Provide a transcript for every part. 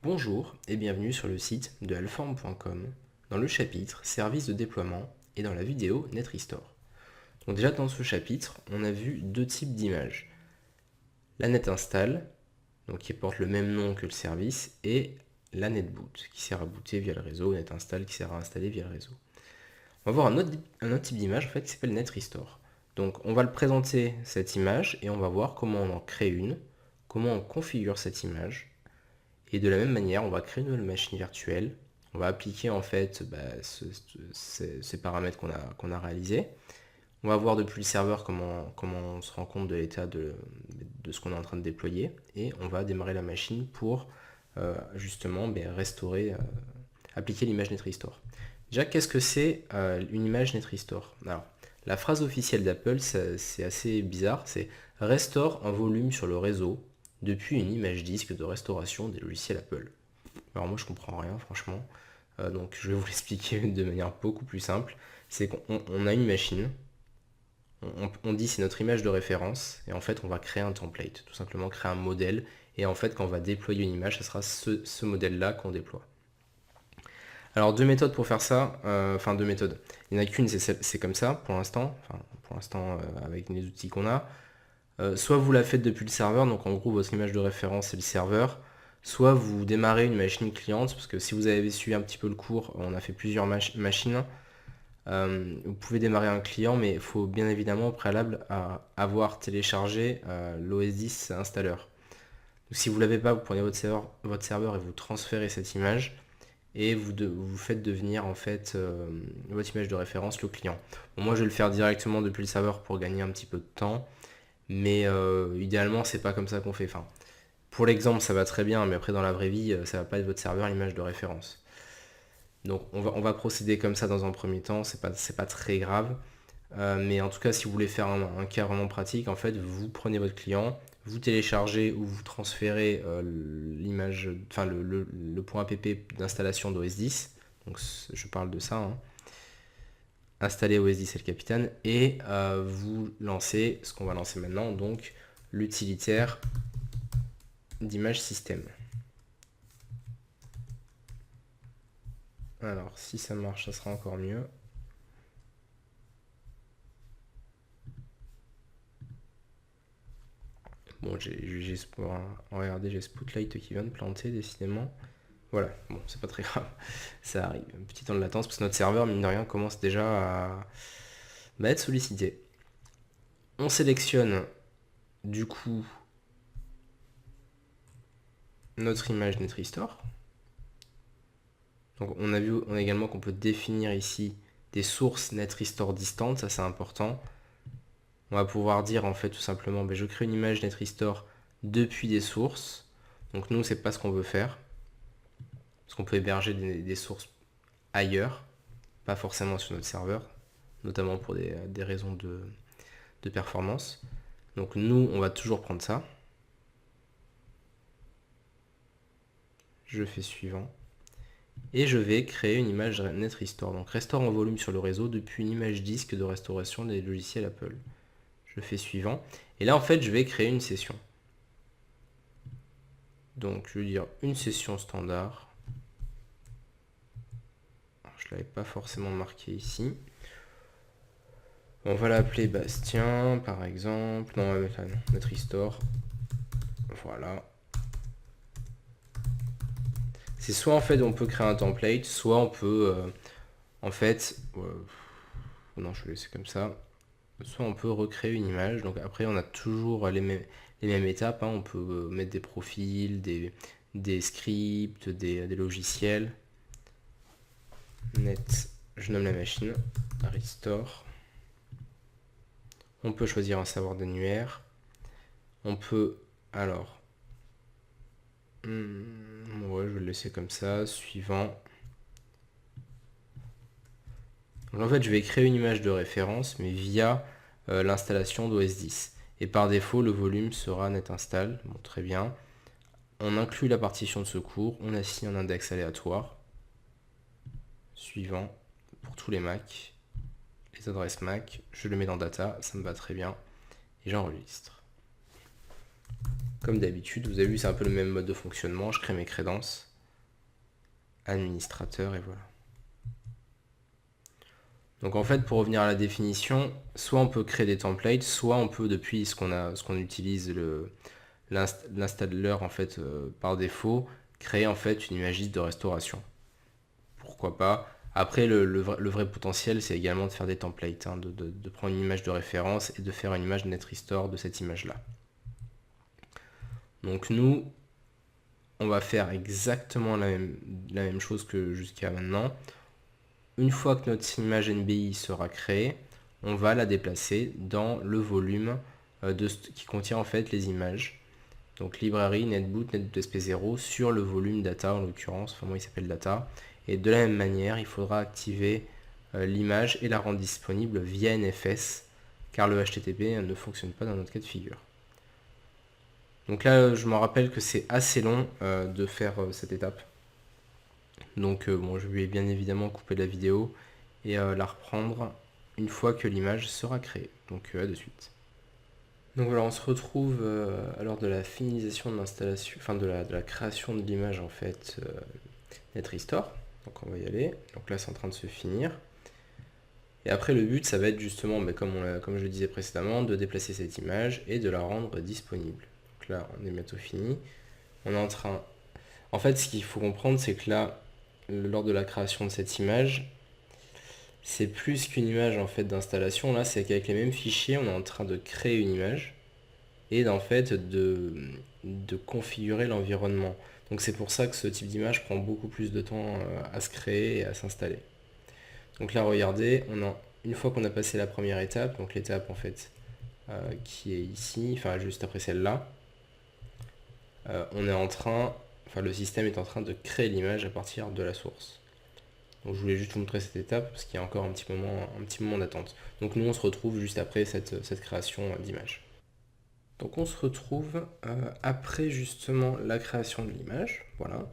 Bonjour et bienvenue sur le site de Alform.com dans le chapitre Services de déploiement et dans la vidéo NetRestore. Donc déjà dans ce chapitre, on a vu deux types d'images. La NetInstall, donc qui porte le même nom que le service, et la NetBoot, qui sert à booter via le réseau, NetInstall qui sert à installer via le réseau. On va voir un autre type d'image en fait, qui s'appelle NetRestore. Donc on va le présenter cette image et on va voir comment on en crée une, comment on configure cette image. Et de la même manière, on va créer une nouvelle machine virtuelle. On va appliquer en fait ces paramètres qu'on a réalisés. On va voir depuis le serveur comment on se rend compte de l'état de ce qu'on est en train de déployer. Et on va démarrer la machine pour justement restaurer, appliquer l'image NetRestore. Déjà, qu'est-ce que c'est une image NetRestore? Alors, la phrase officielle d'Apple, c'est assez bizarre, c'est « Restaure un volume sur le réseau depuis une image disque de restauration des logiciels Apple ». Alors moi je comprends rien franchement, donc je vais vous l'expliquer de manière beaucoup plus simple. C'est qu'on a une machine, on dit c'est notre image de référence, et en fait on va créer un template, tout simplement créer un modèle, et en fait quand on va déployer une image, ce sera ce modèle-là qu'on déploie. Alors deux méthodes pour faire ça, enfin deux méthodes. Il n'y en a qu'une, c'est comme ça pour l'instant, avec les outils qu'on a. Soit vous la faites depuis le serveur, donc en gros votre image de référence c'est le serveur, soit vous démarrez une machine cliente, parce que si vous avez suivi un petit peu le cours, on a fait plusieurs machines. Vous pouvez démarrer un client, mais il faut bien évidemment au préalable avoir téléchargé l'OS 10 installeur. Donc, si vous ne l'avez pas, vous prenez votre serveur et vous transférez cette image et vous faites devenir en fait votre image de référence le client. Bon, moi je vais le faire directement depuis le serveur pour gagner un petit peu de temps. Mais idéalement, c'est pas comme ça qu'on fait. Enfin, pour l'exemple, ça va très bien, mais après, dans la vraie vie, ça va pas être votre serveur l'image de référence. Donc, on va procéder comme ça dans un premier temps, c'est pas très grave. Mais en tout cas, si vous voulez faire un cas vraiment pratique, en fait, vous prenez votre client, vous téléchargez ou vous transférez l'image, enfin le point app d'installation d'OS 10. Donc, je parle de ça, hein. Installer OS 10 et le capitaine, et vous lancez ce qu'on va lancer maintenant, donc l'utilitaire d'image système. Alors si ça marche, ça sera encore mieux. Bon, regardez, j'ai Spotlight qui vient de planter décidément. Voilà, bon, c'est pas très grave, ça arrive. Un petit temps de latence parce que notre serveur, mine de rien, commence déjà à être sollicité. On sélectionne du coup notre image NetRestore. Donc on a également qu'on peut définir ici des sources NetRestore distantes, ça c'est important. On va pouvoir dire en fait tout simplement, je crée une image NetRestore depuis des sources. Donc nous c'est pas ce qu'on veut faire, parce qu'on peut héberger des sources ailleurs, pas forcément sur notre serveur, notamment pour des raisons de performance. Donc nous on va toujours prendre ça. Je fais suivant. Et je vais créer une image NetRestore. Donc restaure en volume sur le réseau depuis une image disque de restauration des logiciels Apple. Je fais suivant. Et là en fait je vais créer une session. Donc je vais dire une session standard. Alors, je ne l'avais pas forcément marqué ici. On va l'appeler Bastien par exemple. Non, on va mettre là, NetRestore. Voilà. C'est soit en fait on peut créer un template, soit on peut en fait non, je vais laisser comme ça. Soit on peut recréer une image. Donc après on a toujours les mêmes étapes, hein. On peut mettre des profils, des scripts, des logiciels. Net, je nomme la machine, restore. On peut choisir un serveur d'annuaire. On peut alors ouais, je vais le laisser comme ça. Suivant. Donc en fait je vais créer une image de référence mais via l'installation d'OS 10. Et par défaut le volume sera NetInstall. Bon, très bien. On inclut la partition de secours, on assigne un index aléatoire. Suivant, pour tous les Mac, les adresses Mac, je le mets dans Data, ça me va très bien, et j'enregistre. Comme d'habitude, vous avez vu, c'est un peu le même mode de fonctionnement, je crée mes crédences. administrateur, et voilà. Donc en fait, pour revenir à la définition, soit on peut créer des templates, soit on peut, depuis ce qu'on utilise l'installeur en fait par défaut, créer en fait une image liste de restauration. Pourquoi pas. Après, le vrai potentiel, c'est également de faire des templates, hein, de prendre une image de référence et de faire une image NetRestore de cette image-là. Donc nous, on va faire exactement la même chose que jusqu'à maintenant. Une fois que notre image NBI sera créée, on va la déplacer dans le volume qui contient en fait les images. Donc librairie, netboot, netboot sp0 sur le volume data en l'occurrence, enfin moi il s'appelle data. Et de la même manière, il faudra activer l'image et la rendre disponible via NFS, car le HTTP ne fonctionne pas dans notre cas de figure. Donc là, je me rappelle que c'est assez long de faire cette étape. Donc bon, je vais bien évidemment couper la vidéo et la reprendre une fois que l'image sera créée. Donc à de suite. Donc voilà, on se retrouve à l'heure de la finalisation de l'installation, enfin de la création de l'image en fait NetRestore. Donc on va y aller. Donc là c'est en train de se finir. Et après le but ça va être justement, comme je le disais précédemment, de déplacer cette image et de la rendre disponible. Donc là on est bientôt fini. On est en train... En fait ce qu'il faut comprendre c'est que là, lors de la création de cette image, c'est plus qu'une image en fait d'installation. Là c'est qu'avec les mêmes fichiers on est en train de créer une image et en fait de configurer l'environnement. Donc c'est pour ça que ce type d'image prend beaucoup plus de temps à se créer et à s'installer. Donc là regardez, une fois qu'on a passé la première étape, donc l'étape en fait qui est ici, enfin juste après celle-là, le système est en train de créer l'image à partir de la source. Donc je voulais juste vous montrer cette étape parce qu'il y a encore un petit moment d'attente. Donc nous on se retrouve juste après cette création d'image. Donc on se retrouve après justement la création de l'image, voilà.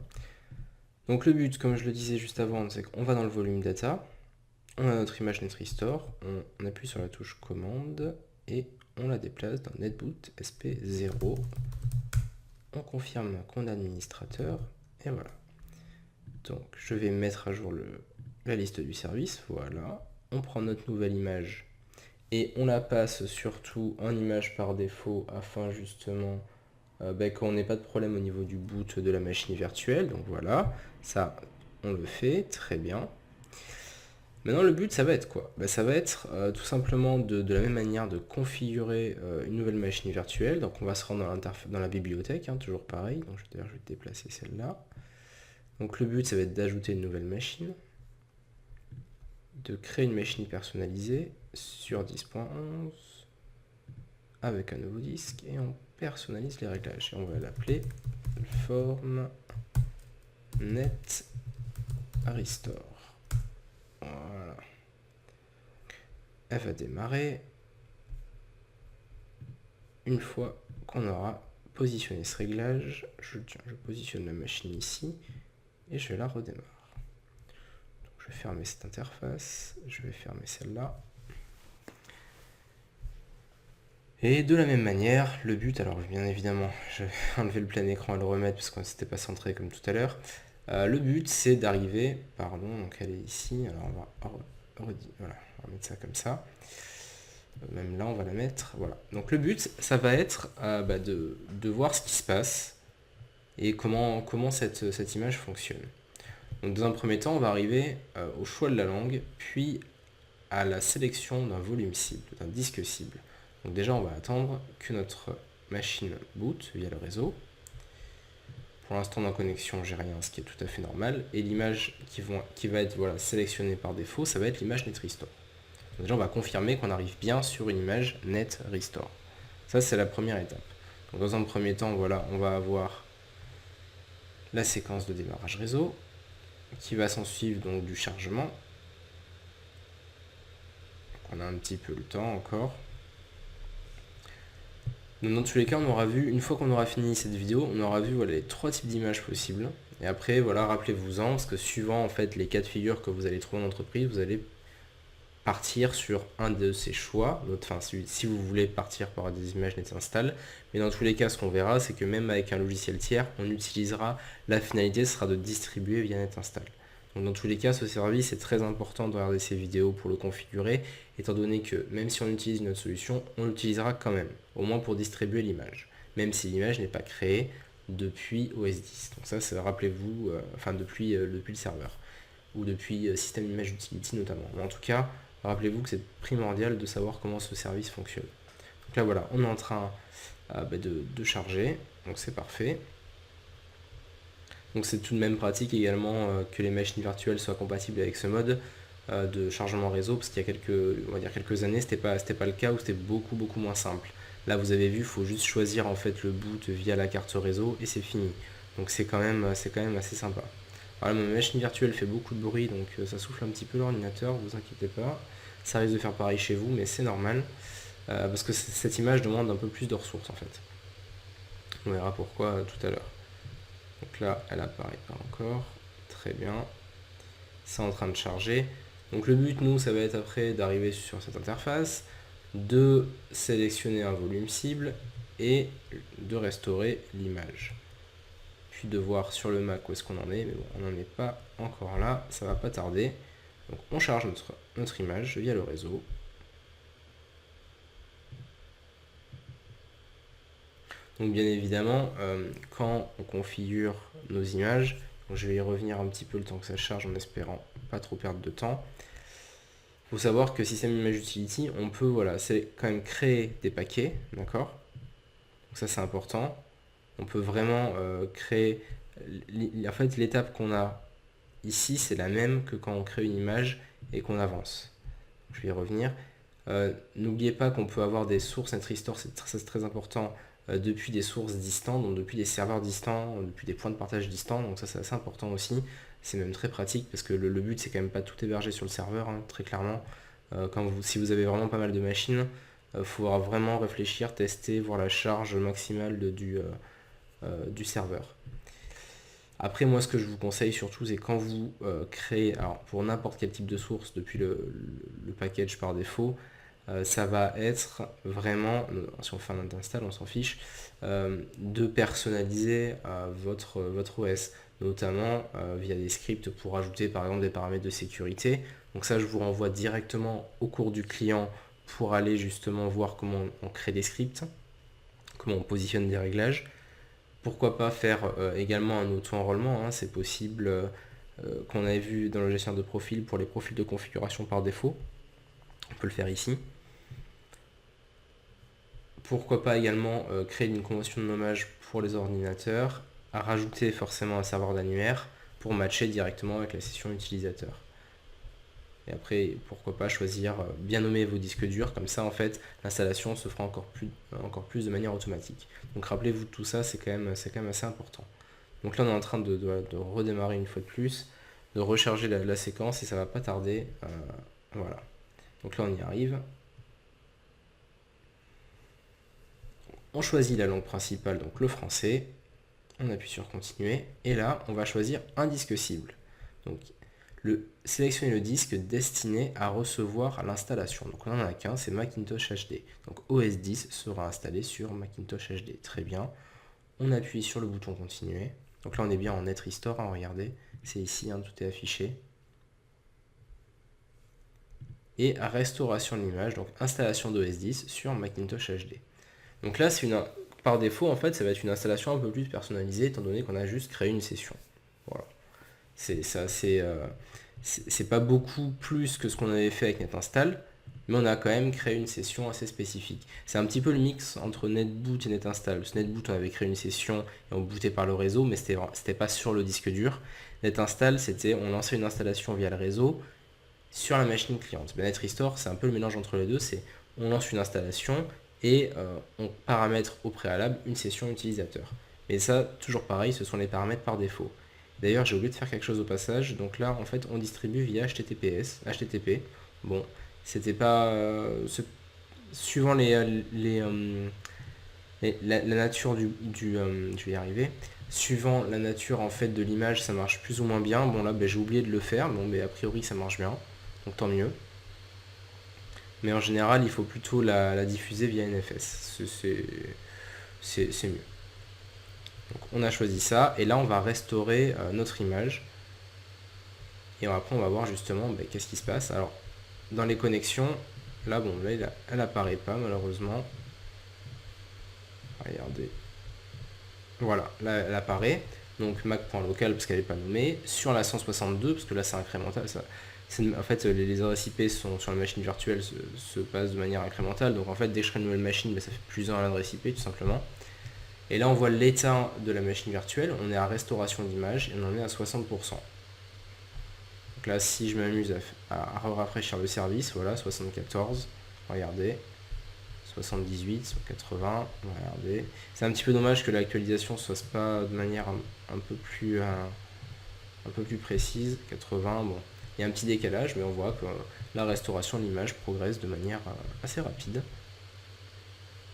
Donc le but, comme je le disais juste avant, c'est qu'on va dans le volume data, on a notre image NetRestore, on appuie sur la touche commande et on la déplace dans netboot sp0. On confirme qu'on est administrateur et voilà. Donc je vais mettre à jour la liste du service, voilà. On prend notre nouvelle image et on la passe surtout en image par défaut afin justement qu'on n'ait pas de problème au niveau du boot de la machine virtuelle. Donc voilà, ça on le fait, très bien. Maintenant le but ça va être quoi? Ça va être tout simplement de la même manière de configurer une nouvelle machine virtuelle. Donc on va se rendre dans la bibliothèque, hein, toujours pareil. Donc d'ailleurs je vais déplacer celle-là. Donc le but ça va être d'ajouter une nouvelle machine, de créer une machine personnalisée sur 10.11 avec un nouveau disque et on personnalise les réglages et on va l'appeler form net restore. Voilà. Elle va démarrer une fois qu'on aura positionné ce réglage. Je positionne la machine ici et je la redémarre. Donc, je vais fermer cette interface, je vais fermer celle-là. Et de la même manière, le but, alors bien évidemment, je vais enlever le plein écran et le remettre parce qu'on ne s'était pas centré comme tout à l'heure. Le but, c'est d'arriver, donc elle est ici, alors on va mettre ça comme ça. Même là, on va la mettre, voilà. Donc le but, ça va être de voir ce qui se passe et comment cette image fonctionne. Donc dans un premier temps, on va arriver au choix de la langue, puis à la sélection d'un volume cible, d'un disque cible. Donc déjà, on va attendre que notre machine boot via le réseau. Pour l'instant, en connexion, j'ai rien, ce qui est tout à fait normal. Et l'image qui va être sélectionnée par défaut, ça va être l'image NetRestore. Donc déjà, on va confirmer qu'on arrive bien sur une image NetRestore. Ça, c'est la première étape. Donc dans un premier temps, voilà, on va avoir la séquence de démarrage réseau, qui va s'en suivre donc du chargement. Donc on a un petit peu le temps encore. Donc dans tous les cas, on aura vu, une fois qu'on aura fini cette vidéo, on aura vu les trois types d'images possibles. Et après, voilà, rappelez-vous-en, parce que suivant en fait les cas de figure que vous allez trouver en entreprise, vous allez partir sur un de ces choix, enfin si vous voulez partir par des images NetInstall, mais dans tous les cas ce qu'on verra c'est que même avec un logiciel tiers, on utilisera, la finalité sera de distribuer via NetInstall. Donc dans tous les cas ce service est très important de regarder ces vidéos pour le configurer, étant donné que même si on utilise une autre solution, on l'utilisera quand même, au moins pour distribuer l'image, même si l'image n'est pas créée depuis OS 10. Donc ça, rappelez-vous, enfin depuis le serveur, ou depuis système image utility notamment. Mais en tout cas, rappelez-vous que c'est primordial de savoir comment ce service fonctionne. Donc là voilà, on est en train de charger, donc c'est parfait. Donc c'est tout de même pratique également que les machines virtuelles soient compatibles avec ce mode de chargement réseau, parce qu'il y a quelques années, c'était pas le cas, ou c'était beaucoup moins simple. Là vous avez vu, il faut juste choisir en fait le boot via la carte réseau et c'est fini. Donc c'est quand même assez sympa. Alors ma machine virtuelle fait beaucoup de bruit, donc ça souffle un petit peu l'ordinateur, vous inquiétez pas. Ça risque de faire pareil chez vous, mais c'est normal, parce que cette image demande un peu plus de ressources en fait. On verra pourquoi tout à l'heure. Donc là, elle apparaît pas encore. Très bien. C'est en train de charger. Donc le but, nous, ça va être après d'arriver sur cette interface, de sélectionner un volume cible et de restaurer l'image. Puis de voir sur le Mac où est-ce qu'on en est, mais bon, on n'en est pas encore là, ça va pas tarder. Donc on charge notre image via le réseau. Donc bien évidemment, quand on configure nos images, donc je vais y revenir un petit peu le temps que ça charge en espérant pas trop perdre de temps. Il faut savoir que System Image Utility, on peut c'est quand même créer des paquets, d'accord? Donc ça c'est important. On peut vraiment créer. En fait, l'étape qu'on a ici, c'est la même que quand on crée une image et qu'on avance. Je vais y revenir. N'oubliez pas qu'on peut avoir des sources NetRestore, c'est très important, depuis des sources distantes, donc depuis des serveurs distants, depuis des points de partage distants, donc ça c'est assez important aussi. C'est même très pratique parce que le but c'est quand même pas tout héberger sur le serveur, hein, très clairement. Si vous avez vraiment pas mal de machines, il faudra vraiment réfléchir, tester, voir la charge maximale du serveur. Après, moi, ce que je vous conseille surtout, c'est quand vous créez, alors pour n'importe quel type de source depuis le package par défaut, ça va être vraiment, si on fait un install, on s'en fiche, de personnaliser votre OS, notamment via des scripts pour ajouter par exemple des paramètres de sécurité. Donc ça, je vous renvoie directement au cours du client pour aller justement voir comment on crée des scripts, comment on positionne des réglages. Pourquoi pas faire également un auto-enrôlement, hein, c'est possible, qu'on avait vu dans le gestionnaire de profil pour les profils de configuration par défaut. On peut le faire ici. Pourquoi pas également créer une convention de nommage pour les ordinateurs, à rajouter forcément un serveur d'annuaire pour matcher directement avec la session utilisateur. Et après, pourquoi pas choisir, bien nommer vos disques durs, comme ça en fait l'installation se fera encore plus de manière automatique. Donc rappelez-vous de tout ça, c'est quand même assez important. Donc là on est en train de redémarrer une fois de plus, de recharger la séquence et ça va pas tarder. Voilà. Donc là on y arrive. On choisit la langue principale, donc le français. On appuie sur continuer et là on va choisir un disque cible. Donc sélectionner le disque destiné à recevoir l'installation. Donc là on en a qu'un, c'est Macintosh HD. Donc OS 10 sera installé sur Macintosh HD. Très bien. On appuie sur le bouton continuer. Donc là on est bien en NetRestore, hein, regardez. C'est ici, hein, tout est affiché. Et restauration de l'image, donc installation d'OS 10 sur Macintosh HD. Donc là, par défaut, en fait, ça va être une installation un peu plus personnalisée, étant donné qu'on a juste créé une session. Voilà. C'est pas beaucoup plus que ce qu'on avait fait avec NetInstall, mais on a quand même créé une session assez spécifique. C'est un petit peu le mix entre NetBoot et NetInstall. Parce que NetBoot, on avait créé une session et on bootait par le réseau, mais c'était pas sur le disque dur. NetInstall, c'était on lançait une installation via le réseau sur la machine cliente. Mais NetRestore, c'est un peu le mélange entre les deux. C'est on lance une installation et on paramètre au préalable une session utilisateur. Mais ça, toujours pareil, ce sont les paramètres par défaut. D'ailleurs, j'ai oublié de faire quelque chose au passage. Donc là, en fait, on distribue via HTTP. Bon, c'était pas... suivant la nature je vais y arriver. Suivant la nature en fait de l'image, ça marche plus ou moins bien. Bon là, j'ai oublié de le faire. Bon, mais a priori, ça marche bien. Donc tant mieux. mais en général, il faut plutôt la diffuser via NFS. C'est mieux. Donc on a choisi ça, et là on va restaurer notre image. Et après on va voir justement qu'est-ce qui se passe. Alors, dans les connexions, là, bon, là, elle apparaît pas malheureusement. Regardez. Voilà, là elle apparaît. Donc Mac.local parce qu'elle n'est pas nommée. Sur la 162, parce que là c'est incrémental. En fait, les adresses IP sont sur la machine virtuelle se passent de manière incrémentale. Donc en fait, dès que je crée une nouvelle machine, ça fait plus 1 à l'adresse IP tout simplement. Et là on voit l'état de la machine virtuelle. On est à restauration d'image et on en est à 60%. Donc là, si je m'amuse à rafraîchir le service, voilà, 74, regardez, 78, 180, regardez. C'est un petit peu dommage que l'actualisation ne se fasse pas de manière un peu plus précise, 80, bon. Il y a un petit décalage, mais on voit que la restauration de l'image progresse de manière assez rapide.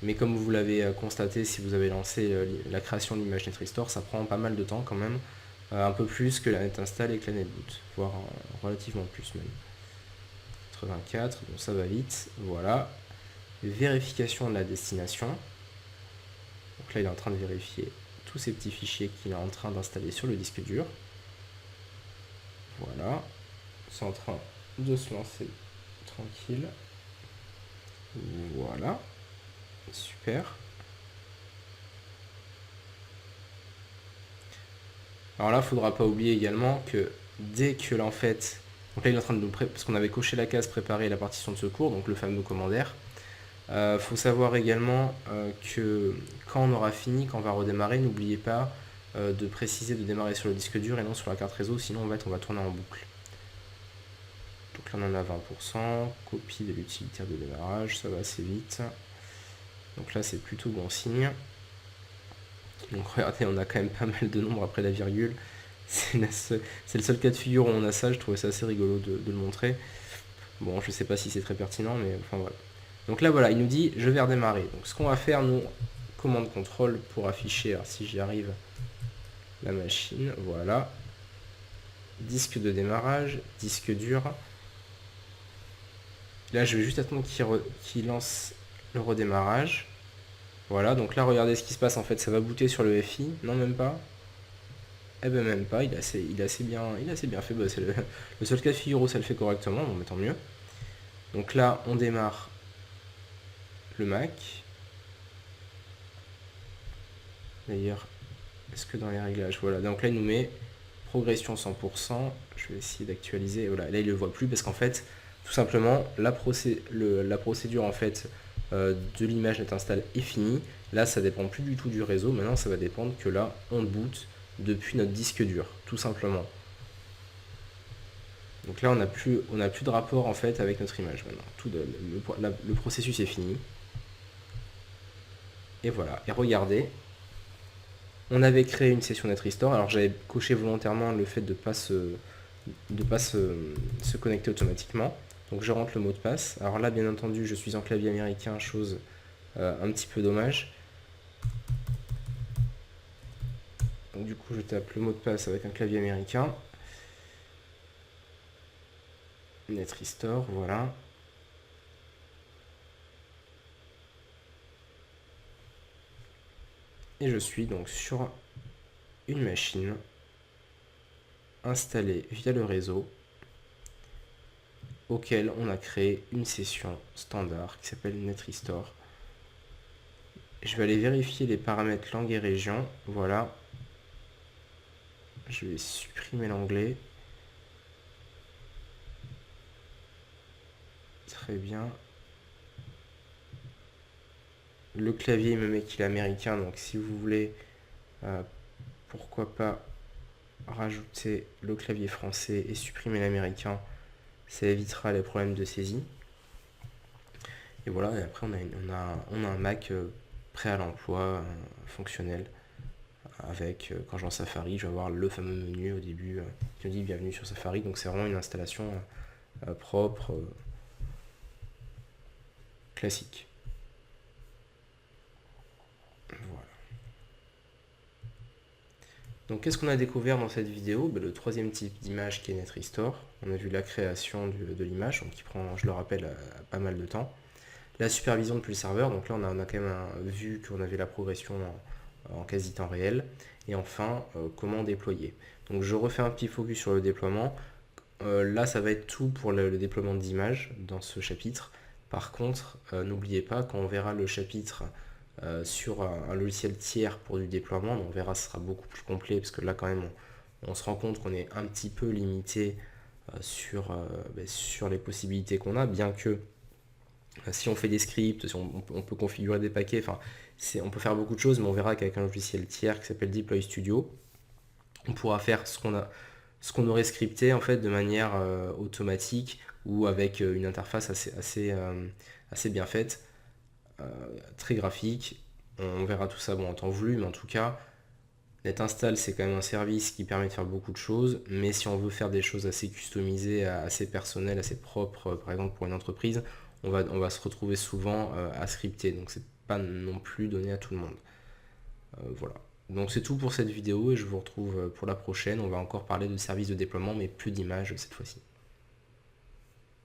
Mais comme vous l'avez constaté, si vous avez lancé la création de l'image NetRestore, ça prend pas mal de temps quand même. Un peu plus que la NetInstall et que la NetBoot, voire relativement plus même. 84, bon ça va vite, voilà. Vérification de la destination. Donc là il est en train de vérifier tous ces petits fichiers qu'il est en train d'installer sur le disque dur. Voilà, c'est en train de se lancer tranquille. Voilà, super. Alors là, il ne faudra pas oublier également que dès que là, en fait, donc là il est en train de nous parce qu'on avait coché la case préparer la partition de secours, donc le fameux commandaire. Faut savoir également que quand on aura fini, quand on va redémarrer, n'oubliez pas de préciser de démarrer sur le disque dur et non sur la carte réseau, sinon en fait, on va tourner en boucle. Donc là on en a 20%, copie de l'utilitaire de démarrage, ça va assez vite. Donc là c'est plutôt bon signe. Donc regardez, on a quand même pas mal de nombres après la virgule. C'est le seul cas de figure où on a ça, je trouvais ça assez rigolo de le montrer. Bon, je sais pas si c'est très pertinent, mais enfin voilà. Donc là voilà, il nous dit je vais redémarrer. Donc ce qu'on va faire, nous, commande contrôle pour afficher, alors si j'y arrive, la machine, voilà. Disque de démarrage, disque dur. Là je vais juste attendre qu'il lance le redémarrage. Voilà, donc là regardez ce qui se passe en fait, ça va booter sur le FI, non même pas. Eh ben même pas, il est assez bien fait, c'est le seul cas de figure où ça le fait correctement, bon mais tant mieux. Donc là on démarre le Mac. D'ailleurs, est-ce que dans les réglages, voilà, donc là il nous met progression 100%, je vais essayer d'actualiser, voilà, là il ne le voit plus parce qu'en fait, tout simplement, la procédure en fait de l'image NetInstall est finie. Là ça dépend plus du tout du réseau, maintenant ça va dépendre que là on boot depuis notre disque dur, tout simplement. Donc là on n'a plus de rapport en fait avec notre image maintenant. Le processus est fini. Et voilà, et regardez, on avait créé une session NetRestore, alors j'avais coché volontairement le fait de ne pas se connecter automatiquement. Donc je rentre le mot de passe. Alors là bien entendu je suis en clavier américain, chose un petit peu dommage. Donc du coup je tape le mot de passe avec un clavier américain. NetRestore, voilà. Et je suis donc sur une machine installée via le réseau auquel on a créé une session standard qui s'appelle NetRestore. Je vais aller vérifier les paramètres langue et région. Voilà. Je vais supprimer l'anglais. Très bien. Le clavier me met qu'il est américain, donc si vous voulez, pourquoi pas rajouter le clavier français et supprimer l'américain, ça évitera les problèmes de saisie. Et voilà, et après on a un Mac prêt à l'emploi, fonctionnel, avec, quand je lance Safari, je vais avoir le fameux menu au début qui me dit bienvenue sur Safari, donc c'est vraiment une installation propre, classique. Voilà. Donc qu'est-ce qu'on a découvert dans cette vidéo? Le troisième type d'image qui est NetRestore. On a vu la création de l'image, donc qui prend, je le rappelle, pas mal de temps. La supervision depuis le serveur, donc là on a quand même vu qu'on avait la progression en quasi temps réel. Et enfin, comment déployer. Donc je refais un petit focus sur le déploiement. Là ça va être tout pour le déploiement d'images dans ce chapitre. Par contre, n'oubliez pas, quand on verra le chapitre sur un logiciel tiers pour du déploiement, on verra, ce sera beaucoup plus complet, parce que là quand même on se rend compte qu'on est un petit peu limité sur les possibilités qu'on a, bien que si on fait des scripts, si on peut configurer des paquets, enfin on peut faire beaucoup de choses, mais on verra qu'avec un logiciel tiers qui s'appelle Deploy Studio, on pourra faire ce qu'on aurait scripté en fait de manière automatique ou avec une interface assez bien faite, très graphique. On verra tout ça en temps voulu, mais en tout cas, NetInstall c'est quand même un service qui permet de faire beaucoup de choses, mais si on veut faire des choses assez customisées, assez personnelles, assez propres, par exemple pour une entreprise, on va se retrouver souvent à scripter, donc c'est pas non plus donné à tout le monde. Voilà. Donc c'est tout pour cette vidéo et je vous retrouve pour la prochaine. On va encore parler de services de déploiement mais plus d'images cette fois-ci.